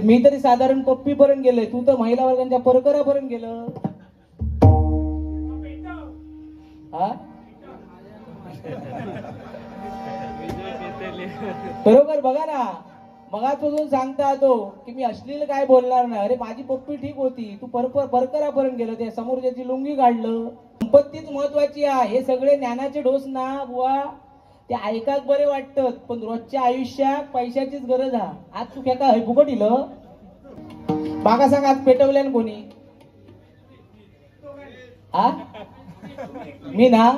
मी तरी साधारण पप्पी पर्यंत गेलोय, तू तर महिला वर्गांच्या परकरापर्यंत गेलं. हा बरोबर. बघा ना, मगापासून सांगता तो की मी अश्लील काय बोलणार नाही. अरे माझी पप्पी ठीक होती, तू परकरापर्यंत गेलं, त्या समोरच्याची लुंगी काढलं. संपत्तीच महत्वाची आहे. हे सगळे ज्ञानाचे डोस ना बुवा, ते ऐकाक बरे वाटतात, पण रोजच्या आयुष्यात पैशाचीच गरज आहे. आज तू काय हे फुकट इलं मागा सांग, आज पेटवल्यान कोणी? हा मी ना,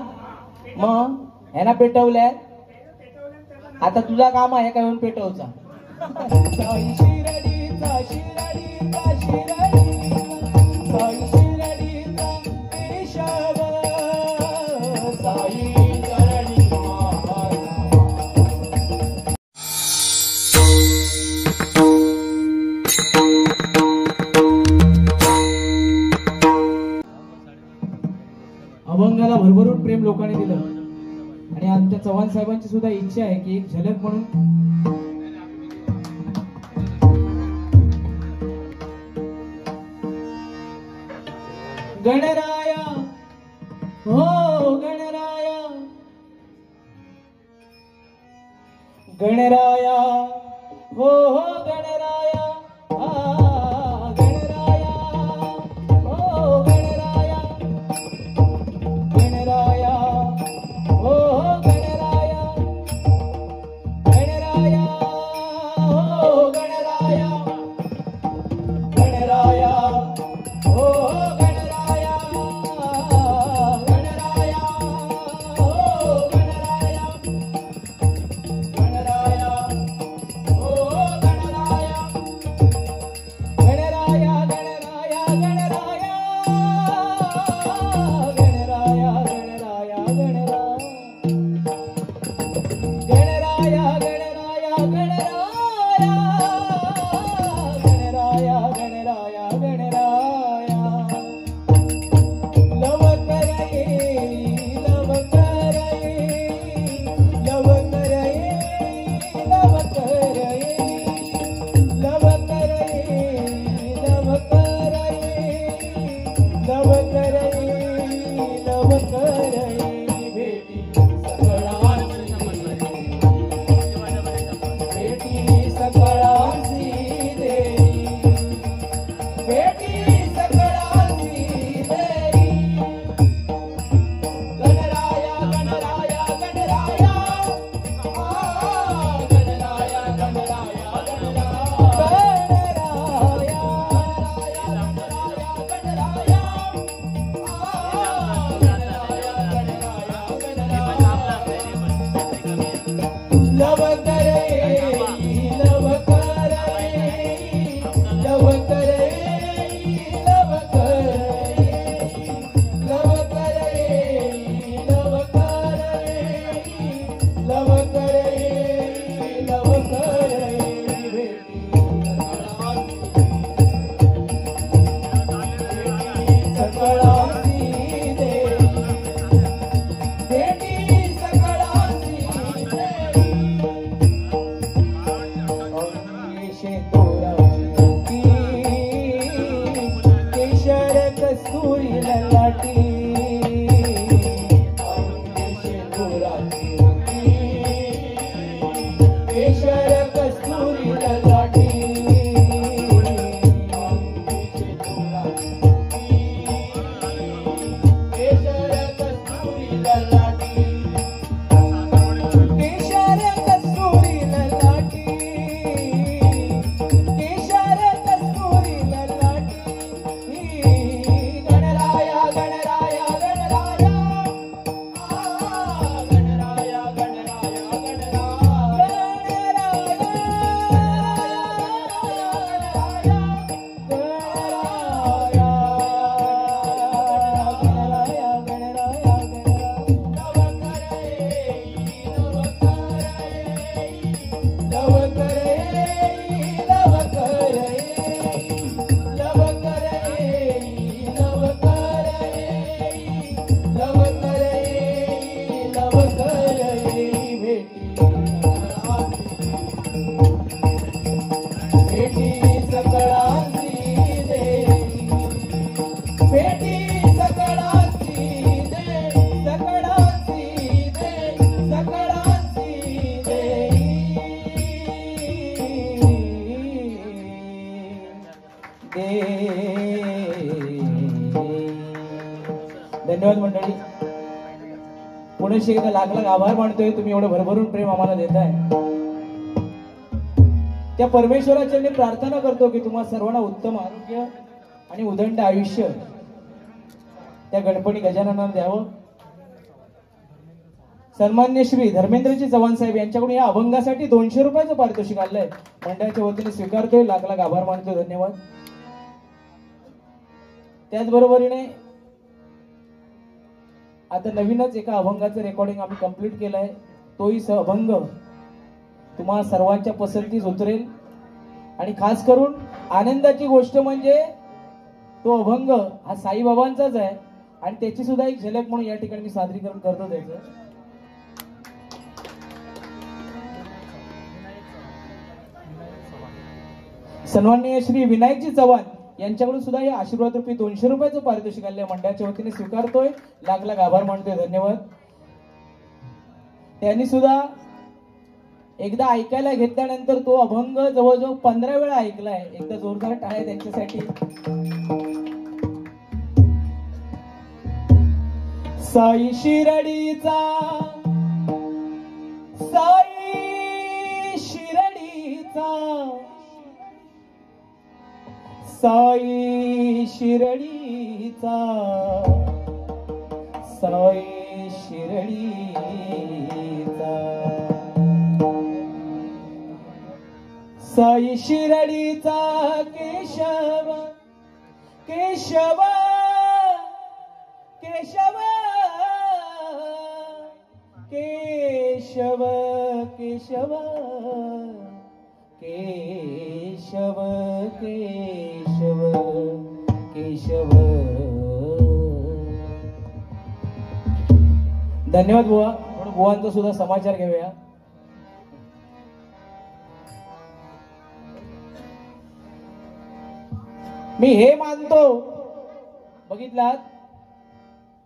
मग ह्याना पेटवल्या. आता तुझा काम आहे का येऊन पेटवचा. अभंगाला भरभरून प्रेम लोकांनी दिलं आणि आमच्या चव्हाण साहेबांची सुद्धा इच्छा आहे की एक झलक म्हणून गणराया हो गणराया गणराया हो हो गणराया गणराया हो गणराया गणराया हो गणराया गणराया हो गणराया गणराया हो गणराया गणराया हो गणराया गणराया हो गणराया धन्यवाद मंडळी. पुणे एकदा लाख लाख आभार मानतोय, तुम्ही एवढं भरभरून प्रेम आम्हाला देताय. त्या परमेश्वराच्या मी प्रार्थना करतो की तुम्हा सर्वांना उत्तम आरोग्य आणि उदंड आयुष्य त्या गणपती गजाननानं द्यावं. सन्मान्य श्री धर्मेंद्रजी चव्हाण साहेब यांच्याकडून या अभंगासाठी 200 रुपयाचं पारितोषिक आलंय. मंडळाच्या वतीने स्वीकारतोय, लाख लाख आभार मानतोय, धन्यवाद. त्याचबरोबरीने आता नवीनच एका अभंगाचं रेकॉर्डिंग आम्ही कंप्लीट केलंय. तोही अभंग तुम्हा सर्वांच्या पसंतीस उतरेल. आणि खास करून आनंदाची गोष्ट म्हणजे तो अभंग हा साईबाबांचाच आहे आणि त्याची सुद्धा एक झलक म्हणून या ठिकाणी मी सादरीकरण करतो त्याचं. सन्माननीय श्री विनायकजी चव्हाण यांच्याकडून सुद्धा या आशीर्वाद रूपी 200 रुपयाचं पारितोषिक आले. मंडळाच्या वतीने स्वीकारतोय, लाख लाख आभार मानतोय, धन्यवाद. त्यांनी सुद्धा एकदा ऐकायला घेतल्यानंतर तो अभंग जवळजवळ 15 वेळा ऐकलाय. एकदा जोरदार टाळ्या त्यांच्यासाठी. साई शिरडीचा, साई शिरडीचा, साई शिरडीचा, साई शिरडीचा, साई शिरडीचा केशव, केशव, केशव, केशव, केशव, केशव, केशव, केशव. धन्यवाद बुवा. म्हणून बुवांचा सुद्धा समाचार घेऊया. मी हे मानतो, बघितलात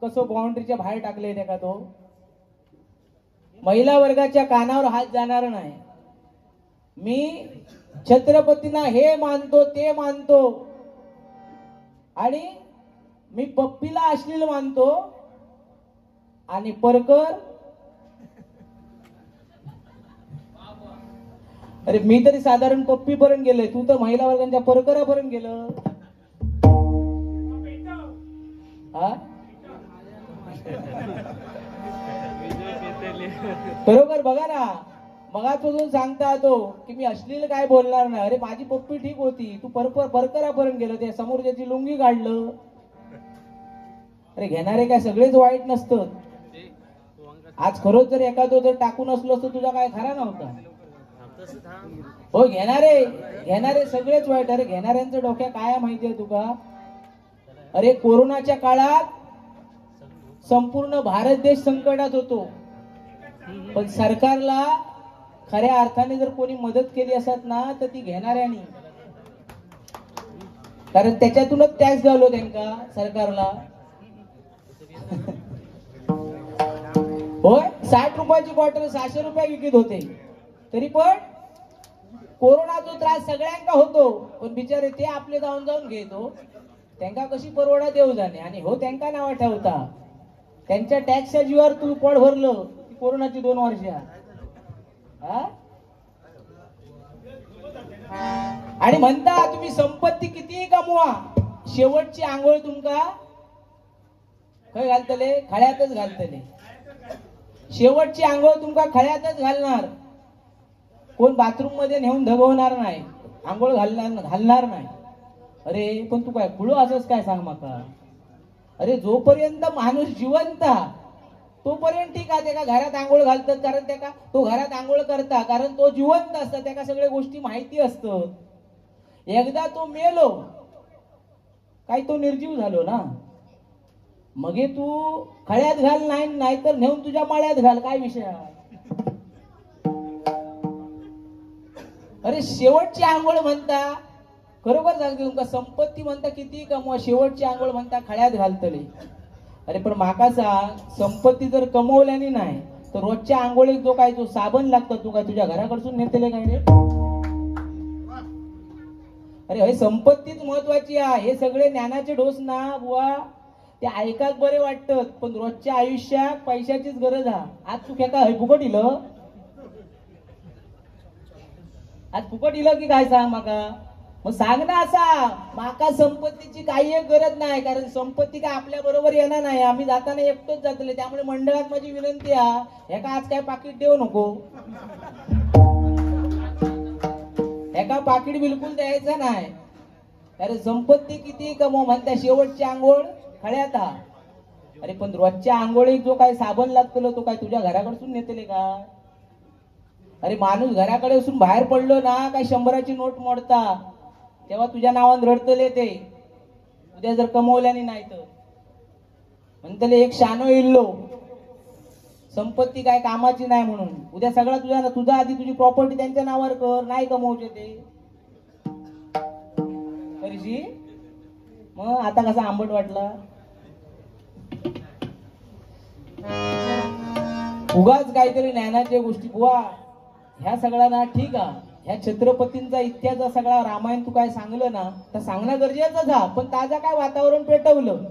कसं बाउंड्रीच्या बाहेर टाकले त्या का तो महिला वर्गाच्या कानावर हात जाणार नाही. मी छत्रपतींना हे मानतो ते मानतो आणि मी पप्पीला अश्लील मानतो आणि परकर, अरे मी तरी साधारण पप्पी पर्यंत गेलोय, तू तर महिला वर्गाच्या परकरापर्यंत गेलं. हा बरोबर. बघा ना, मगापासून सांगता तो की मी अश्लील काय बोलणार नाही. अरे माझी पप्पी ठीक होती, तू परकरापर्यंत गेलं, त्या समोर ज्याची लुंगी काढलं. अरे घेणारे काय सगळेच वाईट नसतं. आज खरोच जर एखादं जर टाकून असलो असतो तुझा काय खरा नव्हता. हो घेणारे, घेणारे सगळेच वाईट. अरे घेणाऱ्यांचं डोक्या काय माहितीये तुका. अरे कोरोनाच्या काळात संपूर्ण भारत देश संकटात होतो, पण सरकारला खऱ्या अर्थाने जर कोणी मदत केली असत ना तर ती घेणाऱ्यानी. कारण त्याच्यातूनच टॅक्स घालो त्यांना सरकारला. होय 60 रुपयाची क्वार्टर 600 रुपये विकत होते. तरी पण कोरोनाचा त्रास सगळ्यांका होतो, पण बिचारे ते आपले जाऊन जाऊन घेतो. त्यांना कशी परवडा देऊ जाणे. आणि हो त्यांना नाव ठेवता त्यांच्या टॅक्सच्या जीवावर तू पोट भरलं कोरोनाची 2 वर्ष. आणि म्हणता तुम्ही संपत्ती कितीही कमवा, शेवटची आंघोळ तुमका काय घालतले, खळ्यातच घालतले. शेवटची आंघोळ तुमका खळ्यातच घालणार. कोण बाथरूम मध्ये नेऊन धगवणार नाही, आंघोळ घालणार नाही. अरे पण तू काय खुळो असंच काय सांग माका. अरे जोपर्यंत माणूस जिवंत तोपर्यंत ठीक आहे, त्याला घरात आंघोळ घालतात कारण त्याला तो घरात आंघोळ करता कारण तो जिवंत असता, त्याला सगळ्या गोष्टी माहिती असतात. एकदा तो मेलो काय तो निर्जीव झालो ना, मग तू खळ्यात घाल नाही नाहीतर नेऊन तुझ्या माळ्यात घाल, काय विषय. अरे शेवटची आंघोळ म्हणता, खरोखर सांगते तुमका, संपत्ती म्हणता किती कमवा, शेवटची आंघोळ म्हणता खळ्यात घालतले. अरे पण माका सांग, संपत्ती जर कमवल्याने नाही तर रोजच्या आंघोळीत जो काय तो साबण लागतो तू काय तुझ्या घराकडसून नेतेले काय रे. अरे हे संपत्तीच महत्वाची आहे. हे सगळे ज्ञानाचे डोस ना बुवा. ते ऐकाक बरे वाटतं, पण रोजच्या आयुष्यात पैशाचीच गरज हा. आज तू काय फुकट इलं, आज फुकट इलं की काय सांग माका. मग सांग ना असा, माका संपत्तीची काही एक गरज नाही, कारण संपत्ती काय आपल्या बरोबर येणार नाही. आम्ही जाताना एकटोच जातले. त्यामुळे मंडळात माझी विनंती आहे, ह्याका आज काय पाकिट देऊ नको, ह्याका पाकिट बिलकुल द्यायचं नाही. अरे संपत्ती किती कमव म्हणता, शेवटची आंघोळ खळ्यात हा. अरे पण रोजच्या आंघोळीक जो काय साबण लागतो तो काय तुझ्या घराकडसून नेतले का. अरे माणूस घराकडे असून बाहेर पडलो ना, काय 100ची नोट मोडता, तेव्हा तुझ्या नावान रडतले ते. उद्या जर कमवल्याने नाही तर म्हणतले एक शानो इल्लो, संपत्ती काय कामाची नाही म्हणून. उद्या सगळा तुझा आधी तुझी प्रॉपर्टी त्यांच्या नावावर कर, नाही कमवचे ते करशी. मग आता कसा आंबट वाटला. उगाच काहीतरी ज्ञानाच्या गोष्टी बुवा, ह्या सगळा ना ठीक आहे. ह्या छत्रपतींचा इतिहास सगळा रामायण तू काय सांगलं ना, तर सांगणं गरजेचंच हा. पण ताजा काय वातावरण पेटवलं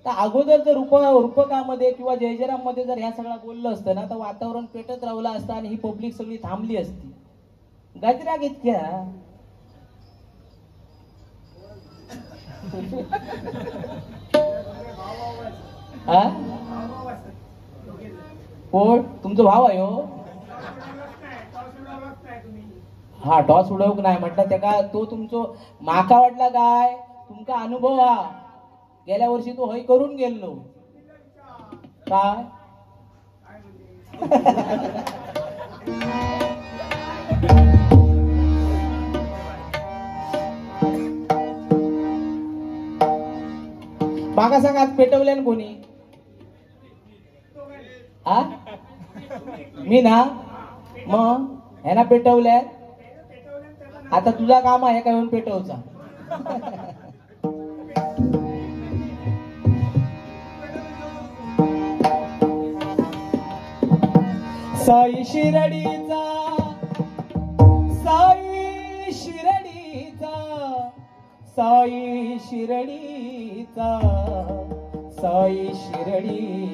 तर अगोदर जर रूपकामध्ये किंवा जयजयराम मध्ये जर ह्या सगळा बोललं असतं ना, तर वातावरण पेटत राहिलं असतं आणि ही पब्लिक सगळी थांबली असती. गजराग इतक्या हा कोण तुमचा भाव आहे हो. हा टॉस उडवक नाही म्हटलं त्या का, तो तुमचो माका वाटला काय तुमका अनुभव हा. गेल्या वर्षी तो हय करून गेलो काय. माका सांग आज पेटवल्यान कोणी हा. मी ना, मग ह्याना पेटवल्या. आता तुझा काम आहे काय येऊन पेटवचा. साई शिरडीचा, साई शिरडीचा, साई शिरडीचा, साई शिरडीचा.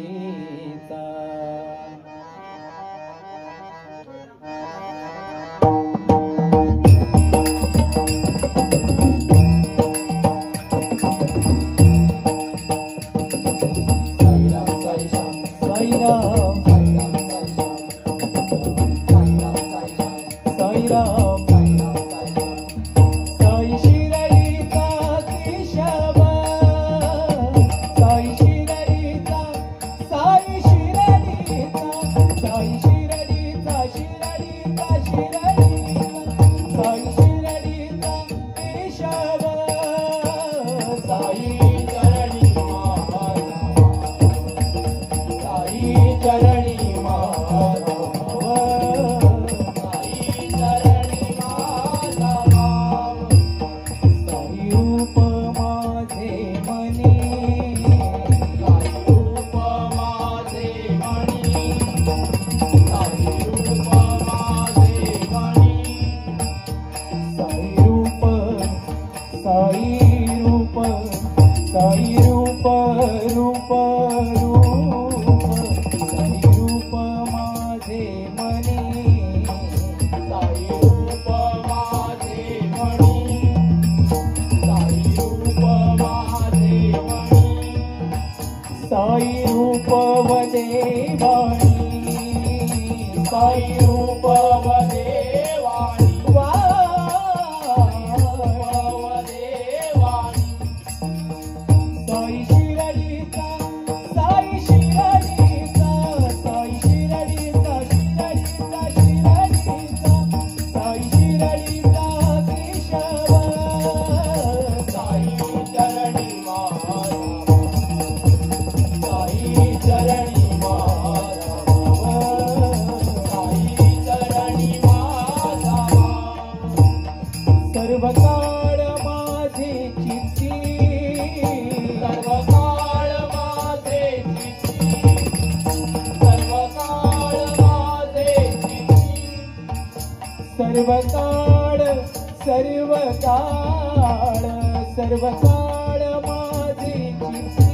सर्व काळ माझी चित्ती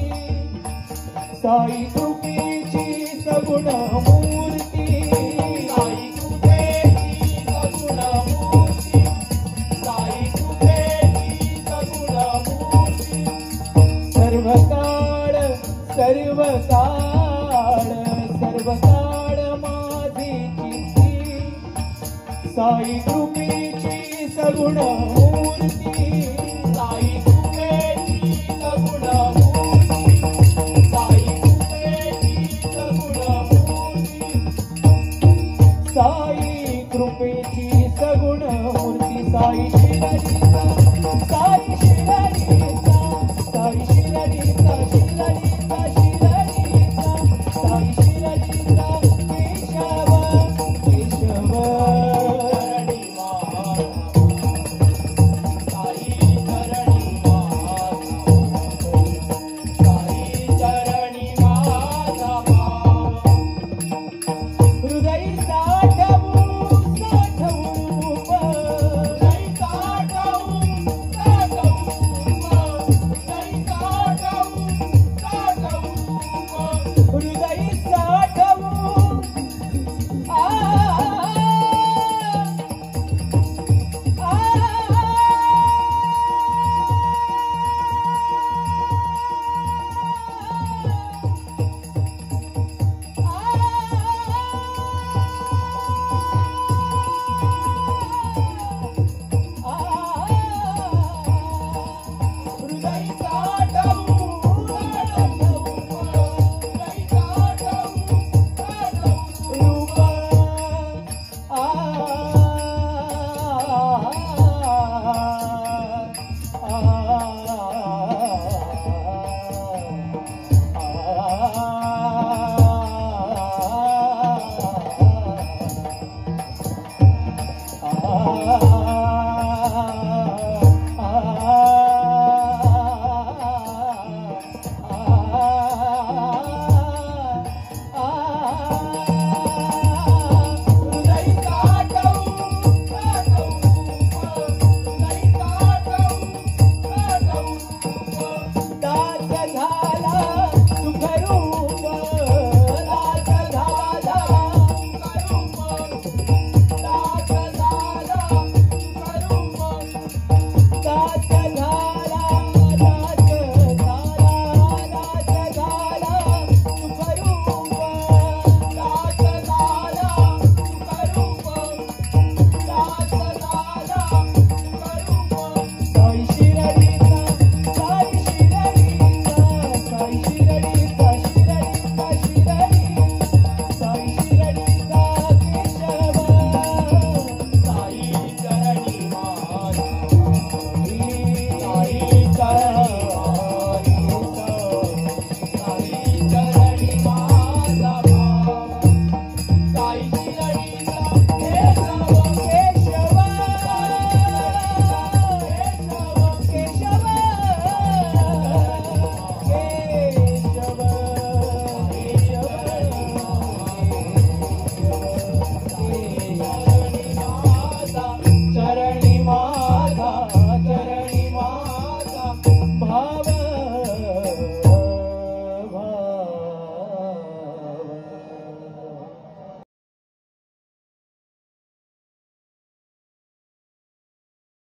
साई कृपेची सगुण मूर्ती, साई कृपेची सगुण मूर्ती, साई कृपेची सगुण मूर्ती. सर्व काळ सर्व काळ सर्व काळ माझी चित्ती, साई कृपेची सगुण मूर्ती.